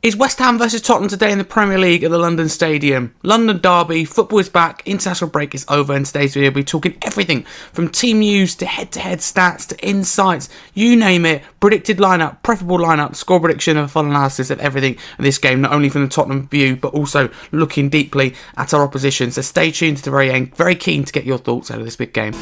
Is West Ham versus Tottenham today in the Premier League at the London Stadium. London derby, football is back, international break is over, and today's video we'll be talking everything from team news to head-to-head stats to insights, you name it, predicted lineup, preferable lineup, score prediction and a full analysis of everything in this game, not only from the Tottenham view but also looking deeply at our opposition. So stay tuned to the very end, very keen to get your thoughts out of this big game.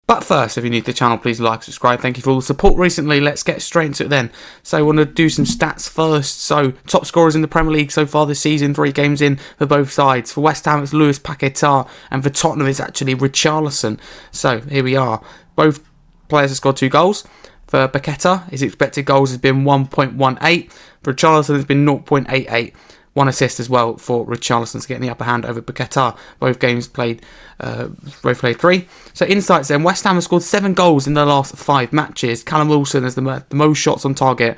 But first, if you're new to the channel, please like, subscribe. Thank you for all the support recently. Let's get straight into it then. So I want to do some stats first. So top scorers in the Premier League so far this season, 3 games in for both sides. For West Ham, it's Lewis Paquetá, and for Tottenham, it's actually Richarlison. So here we are. Both players have scored 2 goals. For Paquetá, his expected goals has been 1.18. For Richarlison, it's been 0.88. 1 assist as well for Richarlison to get the upper hand over Paquetá. Both games played 3. So insights then, West Ham have scored 7 goals in their last 5 matches. Callum Wilson has the most shots on target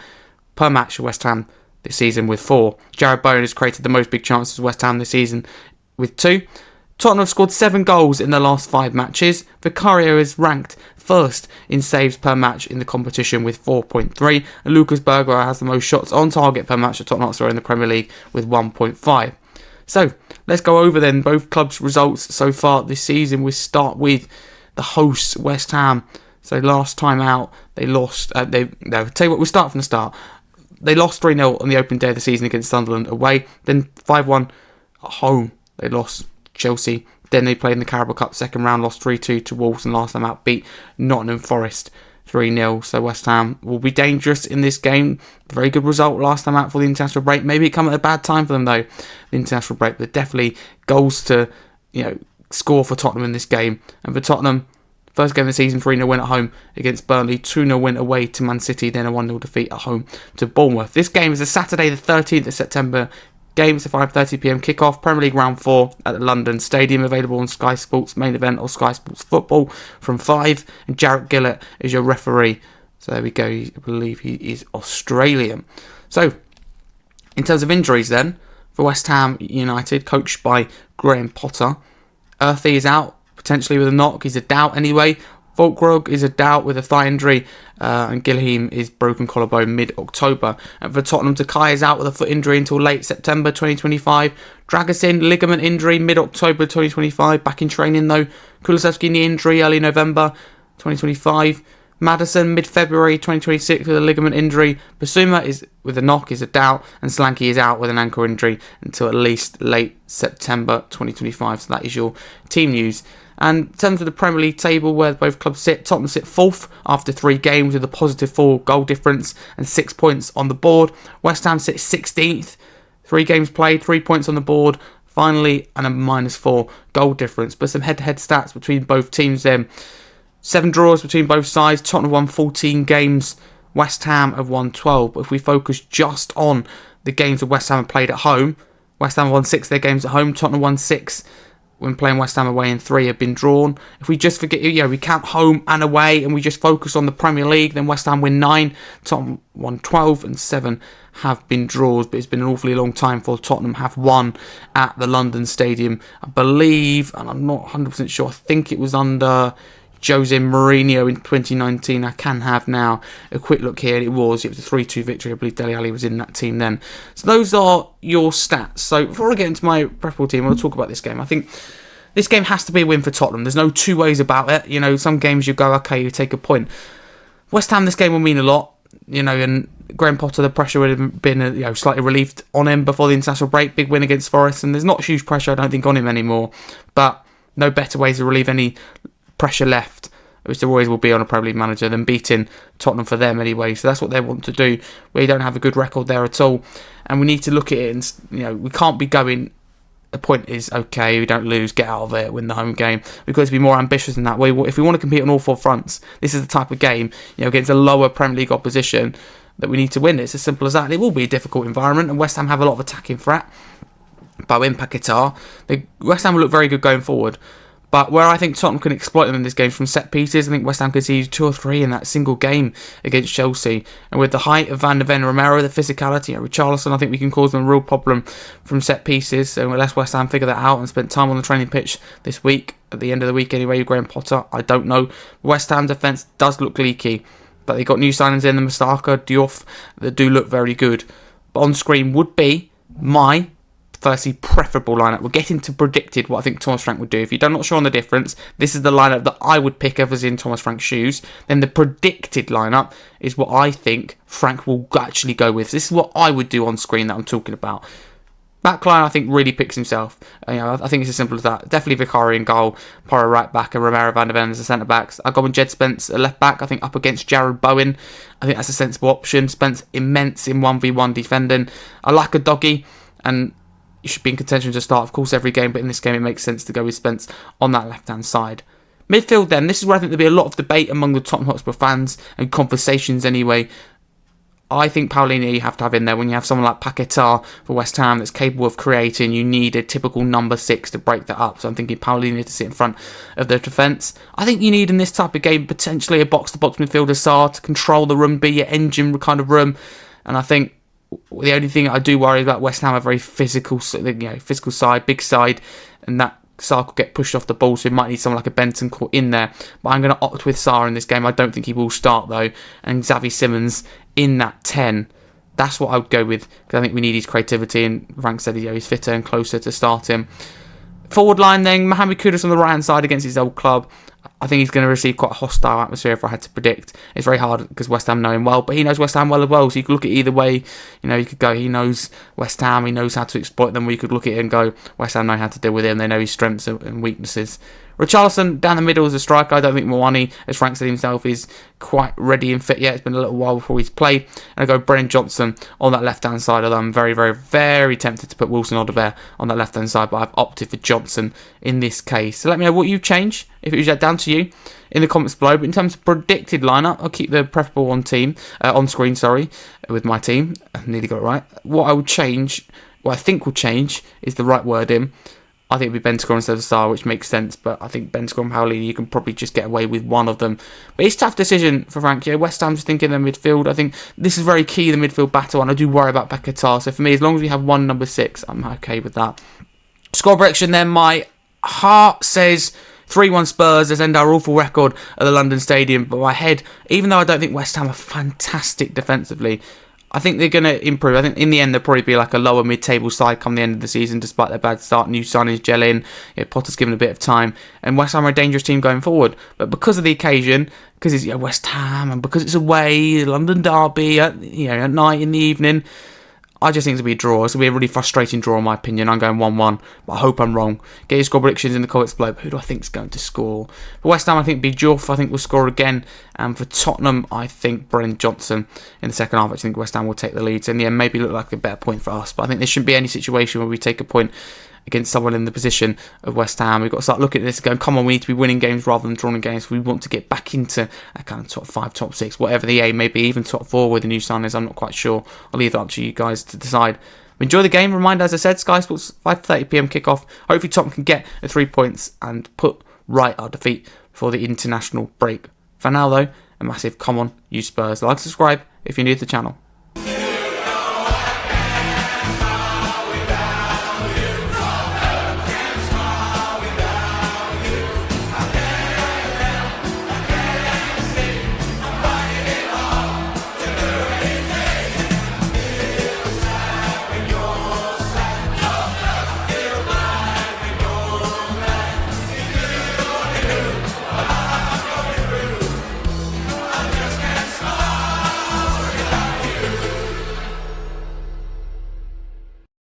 per match for West Ham this season with 4. Jarrod Bowen has created the most big chances for West Ham this season with 2. Tottenham have scored 7 goals in their last 5 matches. Vicario is ranked first in saves per match in the competition with 4.3. And Lucas Berger has the most shots on target per match for Tottenham Hotspur in the Premier League with 1.5. So let's go over then both clubs' results so far this season. We start with the hosts, West Ham. So last time out, they lost. Tell you what, we'll start from the start. They lost 3-0 on the opening day of the season against Sunderland away. Then 5-1 at home. They lost Chelsea. Then they played in the Carabao Cup second round, lost 3-2 to Wolves, and last time out beat Nottingham Forest 3-0. So West Ham will be dangerous in this game. Very good result last time out for the international break. Maybe it come at a bad time for them though, the international break. But definitely goals to score for Tottenham in this game. And for Tottenham, first game of the season, 3-0 win at home against Burnley, 2-0 win away to Man City, then a 1-0 defeat at home to Bournemouth. This game is a Saturday the 13th of September. Games at 5:30pm kickoff, Premier League Round 4 at the London Stadium, available on Sky Sports Main Event or Sky Sports Football from 5. And Jarrett Gillett is your referee. So there we go, I believe he is Australian. So, in terms of injuries then, for West Ham United, coached by Graham Potter, Earthy is out, potentially with a knock, he's a doubt anyway. Volkrog is a doubt with a thigh injury, and Gilheim is broken collarbone mid-October. And for Tottenham, Takai is out with a foot injury until late September 2025. Dragusin, ligament injury mid-October 2025, back in training though. Kulusevski, knee injury early November 2025. Maddison, mid-February 2026 with a ligament injury. Basuma is with a knock, is a doubt, and Solanke is out with an ankle injury until at least late September 2025. So that is your team news. And in terms of the Premier League table where both clubs sit, Tottenham sit 4th after 3 games with a positive 4 goal difference and 6 points on the board. West Ham sits 16th, 3 games played, 3 points on the board, finally, and a -4 goal difference. But some head-to-head stats between both teams then. 7 draws between both sides. Tottenham won 14 games, West Ham have won 12. But if we focus just on the games that West Ham have played at home, West Ham won 6 of their games at home, Tottenham won 6 when playing West Ham away, and 3 have been drawn. If we just forget, we count home and away and we just focus on the Premier League, then West Ham win 9, Tottenham won 12, and 7 have been draws. But it's been an awfully long time for Tottenham have won at the London Stadium, I believe, and I'm not 100% sure, I think it was under Jose Mourinho in 2019. I can have now a quick look here, and it was a 3-2 victory. I believe Dele Alli was in that team then. So those are your stats. So before I get into my preferable team, I want to talk about this game. I think this game has to be a win for Tottenham. There's no two ways about it. Some games you go, okay, you take a point. West Ham, this game will mean a lot. And Graham Potter, the pressure would have been slightly relieved on him before the international break. Big win against Forest, and there's not huge pressure, I don't think, on him anymore. But no better ways to relieve any pressure left, which there always will be on a Premier League manager, than beating Tottenham for them anyway. So that's what they want to do. We don't have a good record there at all, and we need to look at it and we can't be going, a point is okay, we don't lose, get out of it, win the home game. We've got to be more ambitious than that. If we want to compete on all 4 fronts, this is the type of game, against a lower Premier League opposition, that we need to win. It's as simple as that. It will be a difficult environment, and West Ham have a lot of attacking threat. Bowen, Paquetá, West Ham will look very good going forward. But where I think Tottenham can exploit them in this game from set pieces, I think West Ham could see 2 or 3 in that single game against Chelsea. And with the height of Van de Ven, Romero, the physicality of Richarlison, I think we can cause them a real problem from set pieces. So unless West Ham figure that out and spent time on the training pitch this week, at the end of the week anyway, with Graham Potter, I don't know. West Ham defence does look leaky. But they got new signings in, the Mustaka, Diouf, that do look very good. But on screen would be my firstly preferable lineup. We're getting to predicted what I think Thomas Frank would do. If you're not sure on the difference, this is the lineup that I would pick if I was in Thomas Frank's shoes. Then the predicted lineup is what I think Frank will actually go with. This is what I would do on screen that I'm talking about. Backline, I think, really picks himself. I think it's as simple as that. Definitely Vicario in goal, Porro right back, and Romero Van de Ven as the centre backs. I go with Jed Spence at left back. I think up against Jared Bowen. I think that's a sensible option. Spence immense in 1v1 defending. I like a doggy, and you should be in contention to start, of course, every game. But in this game, it makes sense to go with Spence on that left-hand side. Midfield, then, this is where I think there'll be a lot of debate among the Tottenham Hotspur fans and conversations anyway. I think Paulinho you have to have in there. When you have someone like Paquetá for West Ham that's capable of creating, you need a typical number 6 to break that up. So I'm thinking Paulinho to sit in front of the defence. I think you need in this type of game potentially a box-to-box midfielder Sarr to control the room, be your engine kind of room. And I think the only thing I do worry about West Ham, a very physical side, big side, and that Sarr could get pushed off the ball, so we might need someone like a Benton caught in there. But I'm going to opt with Sarr in this game. I don't think he will start, though. And Xavi Simons in that 10. That's what I would go with, because I think we need his creativity, and Frank said he's fitter and closer to start him. Forward line then, Mohamed Kudus on the right-hand side against his old club. I think he's going to receive quite a hostile atmosphere if I had to predict. It's very hard because West Ham know him well, but he knows West Ham well as well, so you could look at it either way. You could go, he knows West Ham, he knows how to exploit them, or you could look at it and go, West Ham know how to deal with him, they know his strengths and weaknesses. Richarlison down the middle as a striker. I don't think Mwani, as Frank said himself, is quite ready and fit yet. It's been a little while before he's played. And I go Brennan Johnson on that left-hand side, although I'm very, very, very tempted to put Wilson Odobert on that left-hand side, but I've opted for Johnson in this case. So let me know what you change, if it was down to you, in the comments below. But in terms of predicted lineup, I'll keep the preferable on screen, with my team. I nearly got it right. What I think will change is the right wording. I think it would be Bentancur instead of Sarr, which makes sense, but I think Bentancur and Paulinho, you can probably just get away with one of them. But it's a tough decision for Frank. West Ham's thinking their midfield. I think this is very key, the midfield battle, and I do worry about Paquetá. So for me, as long as we have one number 6, I'm okay with that. Score prediction then, my heart says 3-1 Spurs as end our awful record at the London Stadium, but my head, even though I don't think West Ham are fantastic defensively, I think they're going to improve. I think in the end they'll probably be like a lower mid-table side come the end of the season, despite their bad start. New signings gel in. Potter's given a bit of time, and West Ham are a dangerous team going forward. But because of the occasion, because it's West Ham, and because it's away, London derby at night in the evening, I just think it'll be a draw. It's going to be a really frustrating draw, in my opinion. I'm going 1-1, but I hope I'm wrong. Get your score predictions in the comments below. Who do I think is going to score? For West Ham, I think Diouf, I think, will score again. And for Tottenham, I think Brennan Johnson in the second half. I think West Ham will take the lead. So in the end, maybe look like a better point for us. But I think there shouldn't be any situation where we take a point against someone in the position of West Ham. We've got to start looking at this and going, come on, we need to be winning games rather than drawing games. We want to get back into a kind of top 5, top 6, whatever the aim may be, even top 4 with the new signings. I'm not quite sure. I'll leave that up to you guys to decide. Enjoy the game. Reminder, as I said, Sky Sports 5:30pm kickoff. Hopefully Tottenham can get the 3 points and put right our defeat before the international break. For now, though, a massive come on, you Spurs. Like, subscribe if you're new to the channel.